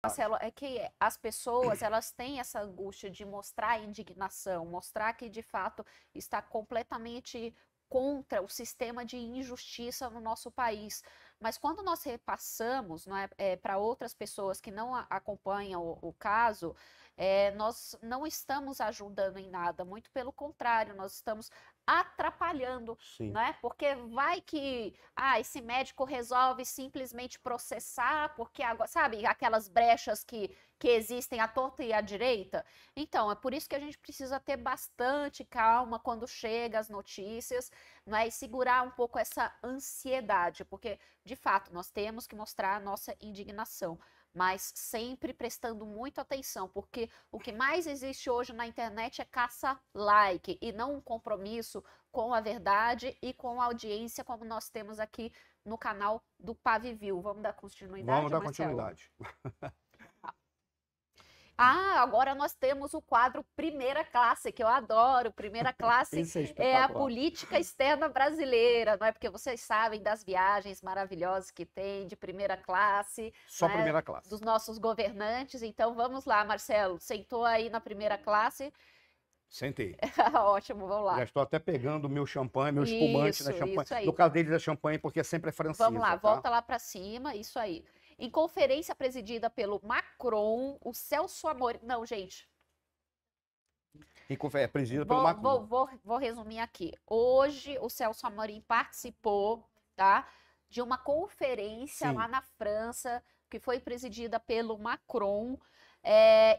Marcelo, é que as pessoas, elas têm essa angústia de mostrar a indignação, mostrar que de fato está completamente contra o sistema de injustiça no nosso país. Mas quando nós repassamos, não é, para outras pessoas que não acompanham o caso, nós não estamos ajudando em nada, muito pelo contrário, nós estamos atrapalhando, Sim. né? Porque vai que esse médico resolve simplesmente processar, porque agora, sabe, aquelas brechas que existem à torta e à direita. Então, é por isso que a gente precisa ter bastante calma quando chega as notícias, né, e segurar um pouco essa ansiedade, porque, de fato, nós temos que mostrar a nossa indignação, mas sempre prestando muita atenção, porque o que mais existe hoje na internet é caça-like e não um compromisso com a verdade e com a audiência, como nós temos aqui no canal do Pavivil. Vamos dar continuidade, Vamos dar Marcelo? continuidade. Agora nós temos o quadro Primeira Classe, que eu adoro. Primeira Classe Isso é é a espetacular. política externa brasileira, não é? Porque vocês sabem das viagens maravilhosas que tem de primeira classe, Só né? primeira classe. Dos nossos governantes. Então vamos lá, Marcelo. Sentou aí na primeira classe? Sentei. Ótimo, vamos lá. Já estou até pegando o meu champanhe, meu espumante, né? Champanhe. Isso aí. No caso deles é champanhe, porque sempre é francesa. Vamos lá, tá? volta lá para cima, isso aí. Em conferência presidida pelo Macron, o Celso Amorim... Não, gente, É presidida pelo Macron. vou resumir aqui. Hoje, o Celso Amorim participou, tá, de uma conferência Sim. lá na França, que foi presidida pelo Macron.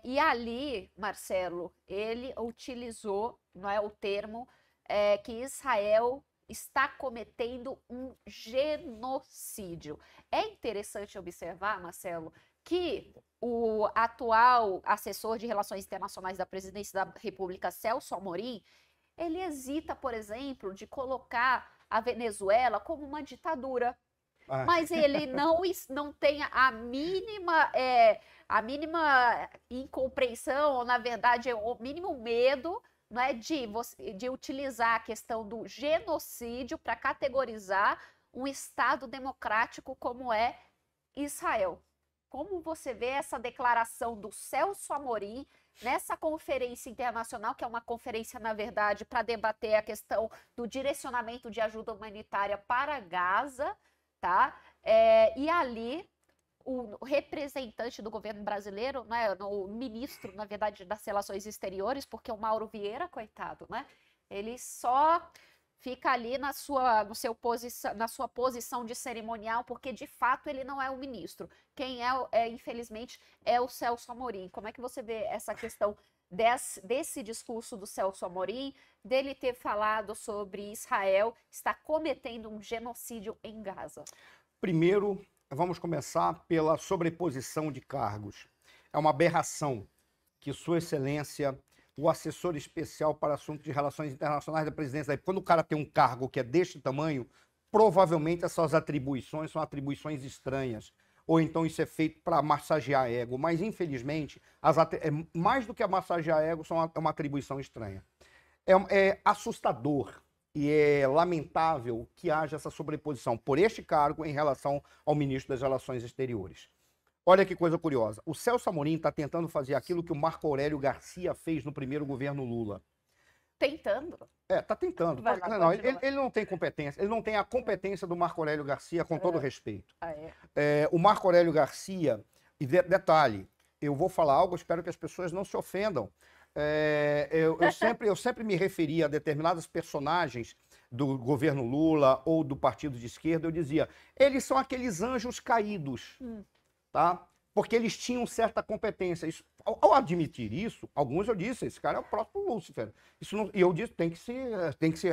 E ali, Marcelo, ele utilizou, não é, o termo que Israel está cometendo um genocídio. É interessante observar, Marcelo, que o atual assessor de Relações Internacionais da Presidência da República, Celso Amorim, ele hesita, por exemplo, de colocar a Venezuela como uma ditadura. Mas ele não tem a mínima incompreensão, ou na verdade o mínimo medo, não é, de utilizar a questão do genocídio para categorizar um Estado democrático como é Israel. Como você vê essa declaração do Celso Amorim nessa conferência internacional, que é uma conferência, na verdade, para debater a questão do direcionamento de ajuda humanitária para Gaza, tá? E ali o representante do governo brasileiro, né, o ministro, na verdade, das Relações Exteriores, porque o Mauro Vieira, coitado, né, ele só fica ali na sua posição de cerimonial, porque de fato ele não é o ministro. Quem infelizmente, é o Celso Amorim. Como é que você vê essa questão desse discurso do Celso Amorim, dele ter falado sobre Israel está cometendo um genocídio em Gaza? Primeiro, vamos começar pela sobreposição de cargos. É uma aberração que Sua Excelência, o assessor especial para assuntos de relações internacionais da presidência, quando o cara tem um cargo que é deste tamanho, provavelmente essas atribuições são atribuições estranhas. Ou então isso é feito para massagear ego. Mas, infelizmente, mais do que a massagear ego, é uma atribuição estranha. É assustador e é lamentável que haja essa sobreposição por este cargo em relação ao ministro das Relações Exteriores. Olha que coisa curiosa. O Celso Amorim está tentando fazer aquilo que o Marco Aurélio Garcia fez no primeiro governo Lula. Tentando? Está tentando. Não, ele não tem competência. Ele não tem a competência do Marco Aurélio Garcia, com todo respeito. O Marco Aurélio Garcia, e detalhe, eu vou falar algo, espero que as pessoas não se ofendam. Eu sempre me referi a determinados personagens do governo Lula ou do partido de esquerda, eu dizia, eles são aqueles anjos caídos, tá? Porque eles tinham certa competência. Ao admitir isso, alguns eu disse, esse cara é o próprio Lúcifer. E eu disse, tem que se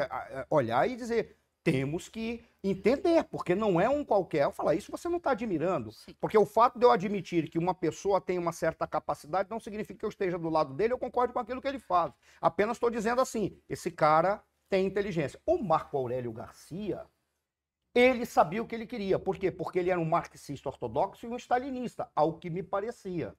olhar e dizer, temos que entender, porque não é um qualquer. Eu falo, isso você não está admirando. Sim. Porque o fato de eu admitir que uma pessoa tem uma certa capacidade não significa que eu esteja do lado dele, eu concordo com aquilo que ele faz. Apenas estou dizendo assim, esse cara tem inteligência. O Marco Aurélio Garcia, ele sabia o que ele queria. Por quê? Porque ele era um marxista ortodoxo e um stalinista, ao que me parecia.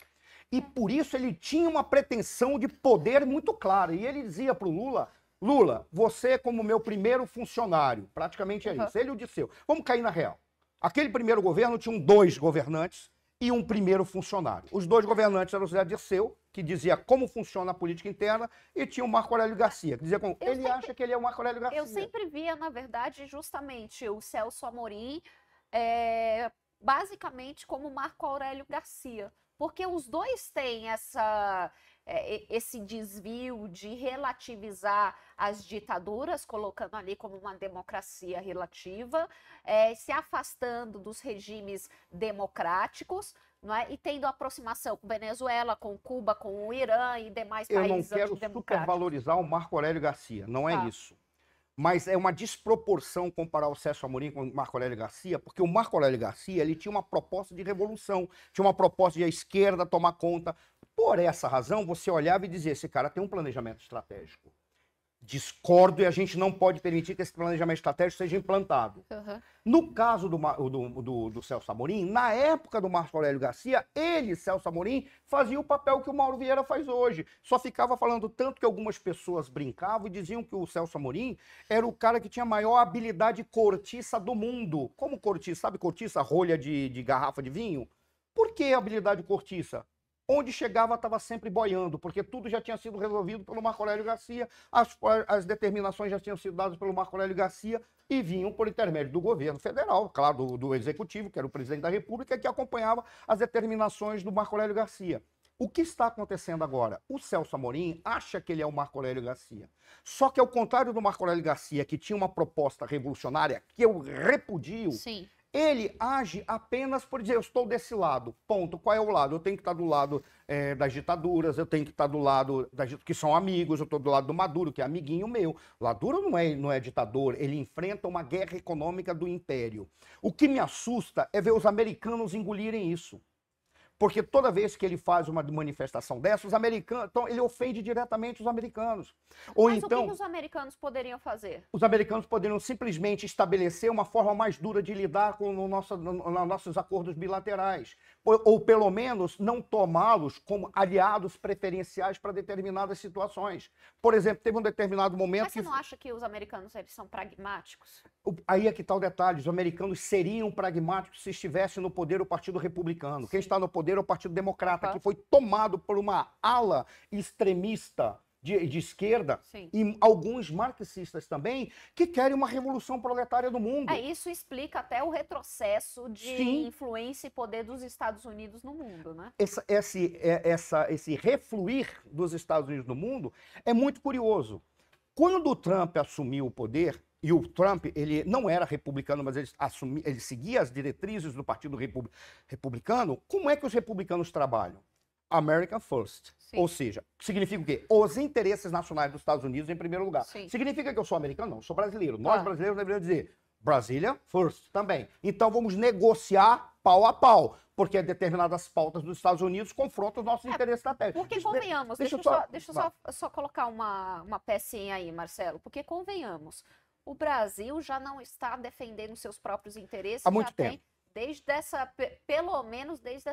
E por isso ele tinha uma pretensão de poder muito clara. E ele dizia para o Lula, Lula, você como meu primeiro funcionário, praticamente é isso. Ele o disse, vamos cair na real. Aquele primeiro governo tinham 2 governantes e um primeiro funcionário. Os dois governantes eram o José Dirceu, que dizia como funciona a política interna, e tinha o Marco Aurélio Garcia, que dizia como acha que ele é o Marco Aurélio Garcia. Eu sempre via, na verdade, justamente o Celso Amorim basicamente como Marco Aurélio Garcia, porque os dois têm esse desvio de relativizar as ditaduras, colocando ali como uma democracia relativa, se afastando dos regimes democráticos, não é? E tendo aproximação com Venezuela, com Cuba, com o Irã e demais países antidemocráticos. Eu não quero supervalorizar o Marco Aurélio Garcia, não é isso. Mas é uma desproporção comparar o Celso Amorim com o Marco Aurélio Garcia, porque o Marco Aurélio Garcia ele tinha uma proposta de revolução, tinha uma proposta de a esquerda tomar conta. Por essa razão, você olhava e dizia, esse cara tem um planejamento estratégico. Discordo e a gente não pode permitir que esse planejamento estratégico seja implantado. No caso do Celso Amorim, na época do Marco Aurélio Garcia, ele, Celso Amorim, fazia o papel que o Mauro Vieira faz hoje. Só ficava falando tanto que algumas pessoas brincavam e diziam que o Celso Amorim era o cara que tinha a maior habilidade cortiça do mundo. Como cortiça? Sabe cortiça? Rolha de garrafa de vinho? Por que habilidade cortiça? Onde chegava estava sempre boiando, porque tudo já tinha sido resolvido pelo Marco Aurélio Garcia, as determinações já tinham sido dadas pelo Marco Aurélio Garcia e vinham por intermédio do governo federal, claro, do executivo, que era o presidente da República, que acompanhava as determinações do Marco Aurélio Garcia. O que está acontecendo agora? O Celso Amorim acha que ele é o Marco Aurélio Garcia. Só que ao contrário do Marco Aurélio Garcia, que tinha uma proposta revolucionária, que eu repudio, Sim. Ele age apenas por dizer, eu estou desse lado, ponto. Qual é o lado? Eu tenho que estar do lado das ditaduras, eu tenho que estar do lado que são amigos, eu estou do lado do Maduro, que é amiguinho meu. O Maduro não é ditador, ele enfrenta uma guerra econômica do império. O que me assusta é ver os americanos engolirem isso. Porque toda vez que ele faz uma manifestação dessa, os americanos, então ele ofende diretamente os americanos. Ou Mas então, o que os americanos poderiam fazer? Os americanos poderiam simplesmente estabelecer uma forma mais dura de lidar com nossos acordos bilaterais. Ou pelo menos, não tomá-los como aliados preferenciais para determinadas situações. Por exemplo, teve um determinado momento... Mas você não acha que os americanos eles são pragmáticos? Aí é que está o detalhe. Os americanos seriam pragmáticos se estivesse no poder o Partido Republicano. Sim. Quem está no poder é o Partido Democrata, que foi tomado por uma ala extremista de esquerda. Sim. E alguns marxistas também, que querem uma revolução proletária do mundo. Isso explica até o retrocesso de Sim. influência e poder dos Estados Unidos no mundo, né? Esse refluir dos Estados Unidos no mundo é muito curioso. Quando o Trump assumiu o poder, e o Trump, ele não era republicano, mas ele seguia as diretrizes do Partido Republicano, como é que os republicanos trabalham? American First. Sim. Ou seja, significa o quê? Os interesses nacionais dos Estados Unidos em primeiro lugar. Sim. Significa que eu sou americano? Não, eu sou brasileiro. Nós brasileiros deveríamos dizer Brasília First também. Então vamos negociar pau a pau, porque determinadas pautas dos Estados Unidos confrontam os nossos interesses estratégicos. Porque convenhamos, deixa eu só colocar uma pecinha aí, Marcelo, porque convenhamos, o Brasil já não está defendendo seus próprios interesses há muito tempo. Pelo menos desde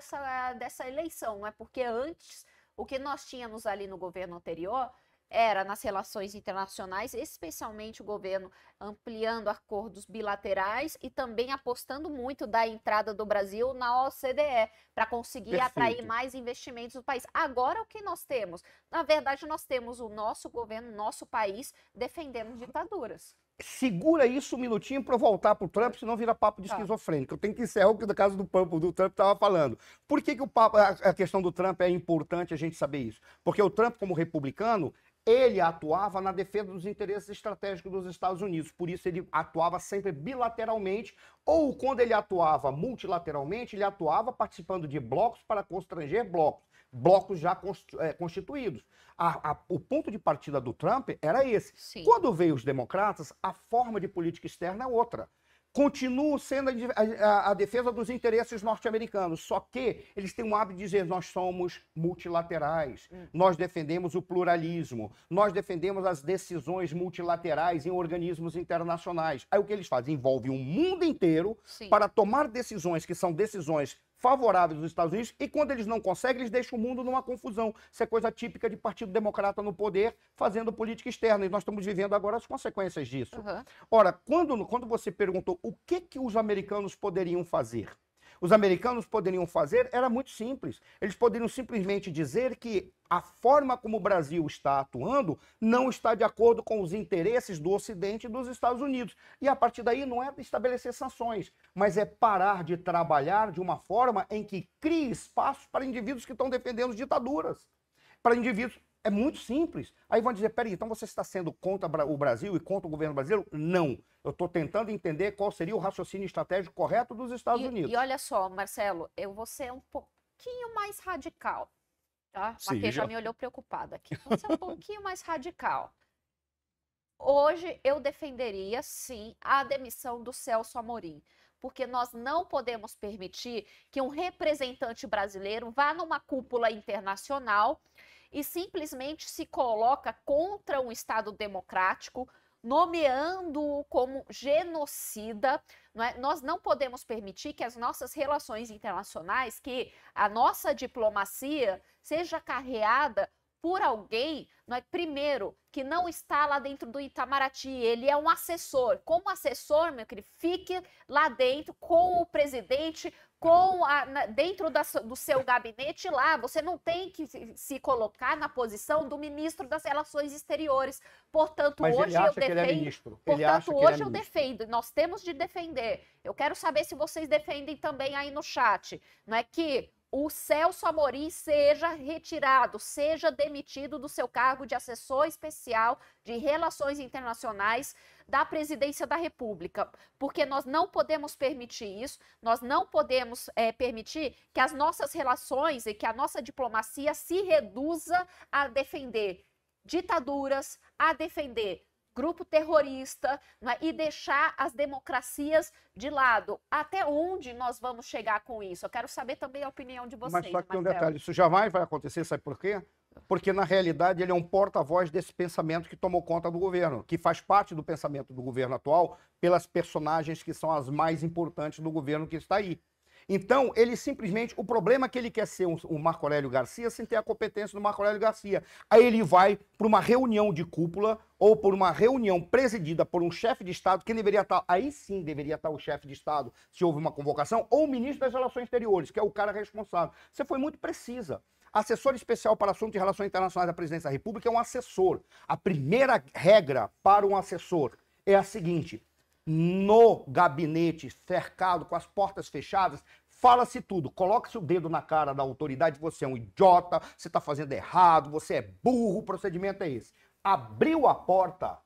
dessa eleição, não é? Porque antes, o que nós tínhamos ali no governo anterior era nas relações internacionais, especialmente o governo ampliando acordos bilaterais e também apostando muito da entrada do Brasil na OCDE, para conseguir atrair mais investimentos no país. Agora, o que nós temos? Na verdade, nós temos o nosso governo, nosso país, defendendo ditaduras. Segura isso um minutinho para eu voltar para o Trump, senão vira papo de esquizofrênico. Eu tenho que encerrar o que no caso do Trump estava falando. Por que a questão do Trump é importante a gente saber isso? Porque o Trump, como republicano, ele atuava na defesa dos interesses estratégicos dos Estados Unidos. Por isso ele atuava sempre bilateralmente, ou quando ele atuava multilateralmente, ele atuava participando de blocos para constranger blocos já constituídos. O ponto de partida do Trump era esse. Sim. Quando veio os democratas, a forma de política externa é outra. Continuam sendo a defesa dos interesses norte-americanos, só que eles têm um hábito de dizer, nós somos multilaterais, nós defendemos o pluralismo, nós defendemos as decisões multilaterais em organismos internacionais. Aí o que eles fazem? Envolve o mundo inteiro Sim. para tomar decisões que são decisões favoráveis dos Estados Unidos, e quando eles não conseguem, eles deixam o mundo numa confusão. Isso é coisa típica de Partido Democrata no poder, fazendo política externa, e nós estamos vivendo agora as consequências disso. Ora, quando você perguntou o que os americanos poderiam fazer, Os americanos poderiam fazer, era muito simples. Eles poderiam simplesmente dizer que a forma como o Brasil está atuando não está de acordo com os interesses do Ocidente e dos Estados Unidos. E a partir daí não é estabelecer sanções, mas é parar de trabalhar de uma forma em que crie espaço para indivíduos que estão defendendo ditaduras. Para indivíduos. É muito simples. Aí vão dizer, peraí, então você está sendo contra o Brasil e contra o governo brasileiro? Não. Eu estou tentando entender qual seria o raciocínio estratégico correto dos Estados Unidos. E olha só, Marcelo, eu vou ser um pouquinho mais radical, tá? Sim, Porque já me olhou preocupada aqui. Vou ser um pouquinho mais radical. Hoje eu defenderia, sim, a demissão do Celso Amorim, porque nós não podemos permitir que um representante brasileiro vá numa cúpula internacional e simplesmente se coloca contra um Estado democrático, nomeando-o como genocida. Não é? Nós não podemos permitir que as nossas relações internacionais, que a nossa diplomacia seja carreada por alguém, não é? Primeiro, que não está lá dentro do Itamaraty, ele é um assessor. Como assessor, meu querido, fique lá dentro com o presidente, dentro do seu gabinete lá. Você não tem que se colocar na posição do ministro das Relações Exteriores. Portanto, mas hoje ele acha eu defendo. Que ele é ministro. Portanto, hoje eu defendo. Nós temos de defender. Eu quero saber se vocês defendem também aí no chat, não é que o Celso Amorim seja retirado, seja demitido do seu cargo de assessor especial de Relações Internacionais da Presidência da República, porque nós não podemos permitir isso, nós não podemos permitir que as nossas relações e que a nossa diplomacia se reduza a defender ditaduras, a defender grupo terrorista, né, e deixar as democracias de lado. Até onde nós vamos chegar com isso? Eu quero saber também a opinião de vocês. Mas só que tem um detalhe, isso jamais vai acontecer, sabe por quê? Porque, na realidade, ele é um porta-voz desse pensamento que tomou conta do governo, que faz parte do pensamento do governo atual pelas personagens que são as mais importantes do governo que está aí. Então, ele simplesmente... O problema é que ele quer ser um Marco Aurélio Garcia sem ter a competência do Marco Aurélio Garcia. Aí ele vai para uma reunião de cúpula ou por uma reunião presidida por um chefe de Estado, que deveria estar... Aí sim deveria estar o chefe de Estado, se houve uma convocação, ou o ministro das Relações Exteriores, que é o cara responsável. Você foi muito precisa. Assessor especial para assuntos de relações internacionais da Presidência da República é um assessor. A primeira regra para um assessor é a seguinte... No gabinete, cercado, com as portas fechadas, fala-se tudo. Coloque-se o dedo na cara da autoridade, você é um idiota, você está fazendo errado, você é burro, o procedimento é esse. Abriu a porta,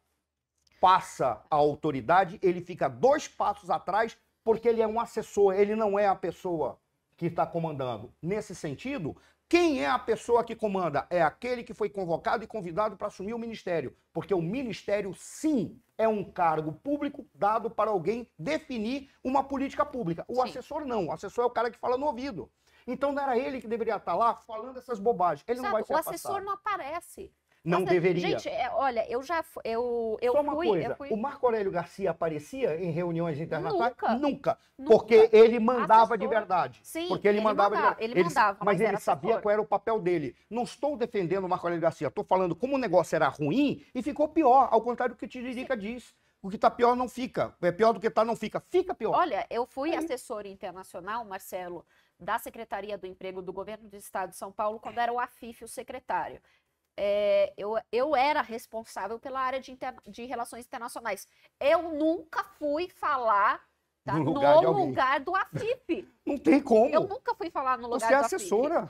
passa a autoridade, ele fica 2 passos atrás, porque ele é um assessor, ele não é a pessoa que está comandando. Nesse sentido, quem é a pessoa que comanda? É aquele que foi convocado e convidado para assumir o ministério. Porque o ministério, sim, é um cargo público dado para alguém definir uma política pública. O assessor não. O assessor é o cara que fala no ouvido. Então não era ele que deveria estar lá falando essas bobagens. Ele não vai ser afastado. O assessor não aparece. Não deveria. Gente, olha, eu já Só uma coisa, o Marco Aurélio Garcia aparecia em reuniões internacionais? Nunca. Porque ele mandava de verdade. Sim, porque ele mandava de verdade. Ele mandava, mas ele sabia assessor. qual era o papel dele. Não estou defendendo o Marco Aurélio Garcia, estou falando como o negócio era ruim e ficou pior, ao contrário do que o Tiririca diz. O que está pior não fica. É pior do que está não fica. Fica pior. Olha, eu fui assessora internacional, Marcelo, da Secretaria do Emprego do Governo do Estado de São Paulo, quando era o Afif o secretário. Eu era responsável pela área de relações internacionais. Eu nunca fui falar no lugar do Afif. Não tem como. Eu nunca fui falar no lugar do Afif. Você é assessora.